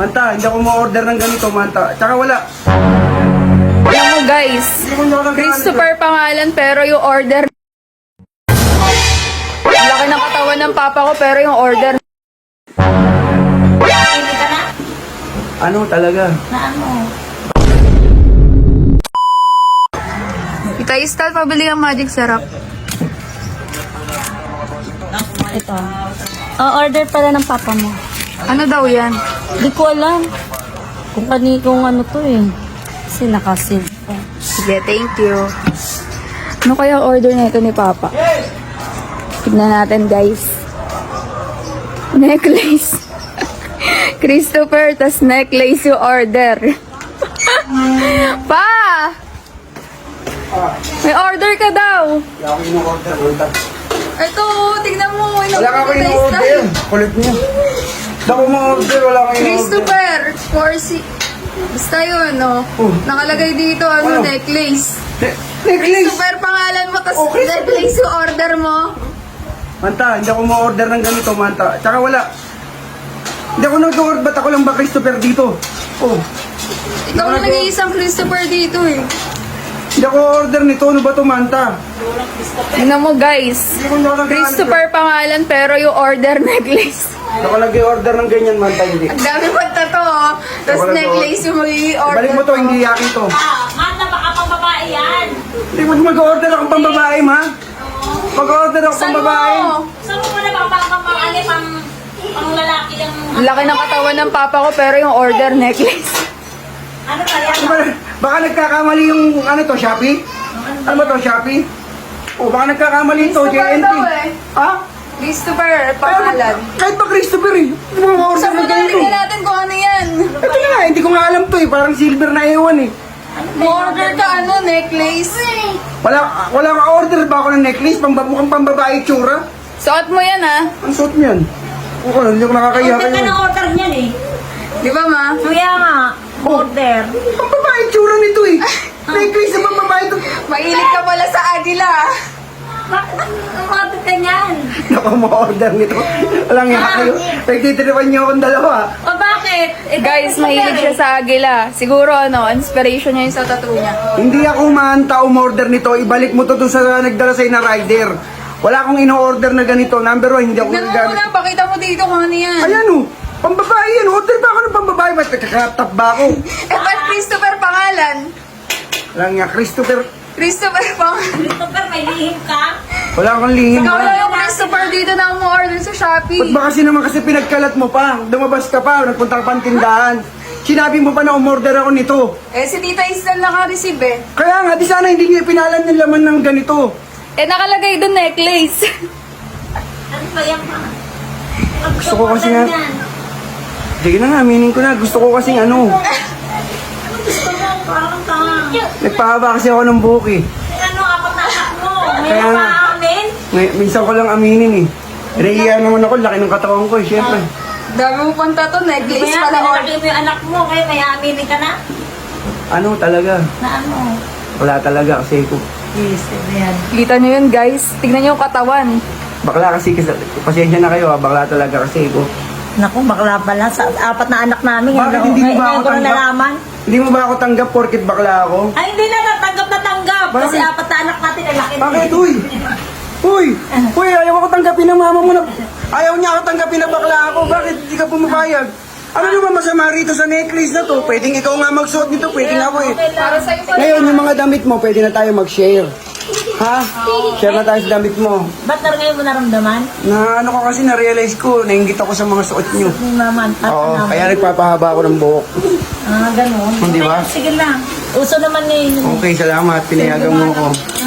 Manta, hindi ako ma-order ng ganito, Manta. Tsaka wala. Alam mo guys, Christopher pangalan pero yung order. Laki ng katawan ng papa ko pero yung order. Hindi ka na? Ano talaga? Na ano? Kita Istal, pabili ang magic syrup. Ito. Order pala ng papa mo. Ano daw yan? Di ko alam. Kung ano to eh. Kasi nakasil pa. Sige, thank you. Ano kaya ang order na ito ni Papa? Tignan natin, guys. Necklace. Christopher, tas necklace yung order. Pa! May order ka daw. Wala ako in-order, Manta. Ito, tignan mo. Wala ka ako in-order. Kulit niya. Hindi ako ma-order, wala ako in-order. Christopher, basta yun, no? Oh. Nakalagay dito, Ano? necklace. Necklace! Christopher, pangalan mo, tas Oh, Christopher. necklace yung order mo. Manta, hindi ako ma-order ng ganito, Manta. Tsaka wala. Hindi ako nag-order, ba't ako lang ba Christopher dito? Oh. Ikaw na nag-iisang Christopher dito eh. Hindi ako order nito, ano ba to, Manta? Tingnan mo guys. Hindi ko nalagay. Christopher pangalan pero yung order necklace. Hindi ako nag-order ng ganyan, Manta, hindi. Ang dami pagta to oh. Tapos Wala to. necklace yung magiging order. Balik mo to, hindi yakin to. Mata, baka pang babae yan. Hindi mo mag-order akong pang babae, ma? Mag-order ako Saan pang babae. mo? Saan mo na pang lalaki yung... Laki ng katawan ng papa ko pero yung order necklace. Ano kaya? Baka nagkakamali yung, ano to, Shopee? Ano ba to, Shopee? O, baka nagkakamali to, Christopher JNT. daw eh. Ha? Christopher pangalan. Kahit pa Christopher eh. Hindi mo ma-order Saan mo ng ganito. tingnan natin kung ano yan? Ito na nga, hindi ko nga alam to eh. Parang silver na ewan eh. Order ka ano, necklace? Wala ka order ba ako ng necklace? Mukhang pambabae tsura? Suot mo yan ah. Ang suot mo yan. Oo, hindi ko nakakaya Order ka kayo. ng order niyan eh. Di ba ma? Kaya nga, order. Pambabae tsura nito eh. Necklace na pambabae to. Mahilig ka pala sa agila ah. Bakit ka niyan? Hindi ako ma-order nito. Walang nga kayo. Nagtitiripan niyo akong dalawa. O bakit? Guys, mahilig siya sa agila. Siguro ano, inspiration niya yung sa tattoo niya. Hindi ako manta umorder nito. Ibalik mo to dun sa nagdala sa'yo na rider. Wala akong ino-order na ganito. Number 1, hindi ako Tignan mo gagamit. muna, pakita mo dito kung ano yan. Ayan o. Pambabae yan. Order ba ako ng pambabae? Ba't nagkakrap ba ako? Eh, ba't Christopher pangalan? Walang nga, Christopher. Christopher pangalan. Christopher, may lihim ka? Wala akong lihim. Ikaw Ma. lang yung Christopher dito na umu-order sa Ba't Shopee. ba kasi pinagkalat mo pa? Lumabas ka pa, nagpunta ka pa ng tindahan. Sinabi mo pa na umorder ako nito. Eh, si Tita Isdal naka-receive eh. Kaya nga, di sana hindi niyo pinalan yung laman ng ganito. Eh, nakalagay doon necklace. Ano ba yan? Gusto ko kasi nga- Sige na nga, aminin ko na. Gusto ko kasing ano. Gusto mo, parang tanga. Nagpahaba kasi ako ng buhok eh. Ano, apat na anak mo? May Kaya nga. nakaamin? Minsan ko lang aminin eh. Rehiya naman ako, laki ng katawan ko eh, syempre. Dami mo pang tattoo, Di ba necklace yan? pala order. Pinalaki mo yung anak mo, kaya may aminin ka na? Ano talaga? Na ano? Wala talaga kasi ko. Yes, yan. Kita nyo yun guys. Tignan nyo yung katawan. Bakla kasi, pasensya na kayo ha, bakla talaga kasi ko. Naku, bakla pala. Sa apat na anak namin. Bakit hindi mo ba ako Ngayon ko na tanggap? nalaman. Hindi mo ba ako tanggap porkit bakla ako? Ay, hindi na natanggap na tanggap. Kasi Bakit? apat na anak natin, ang laki. Bakit? Uy! Uy! Uy, ayaw ako tanggapin ng mama mo na... Ayaw niya ako tanggapin na bakla ako. Bakit hindi ka pumapayag? Ano naman masama rito sa necklace na to? Pwedeng ikaw nga magsuot nito, pwedeng ako eh. Para sa'yo pala. Ngayon, yung mga damit mo, pwede na tayo mag-share. Ha? Share na tayo sa damit mo. Ba't na ngayon mo naramdaman? Na ano ko kasi na-realize ko, nainggit ako sa mga suot nyo. Hindi naman. Oo, kaya nagpapahaba ako ng buhok. Ganun. Hindi ba? Sige lang. Uso naman ngayon. Okay, salamat. Pinayagan mo ako.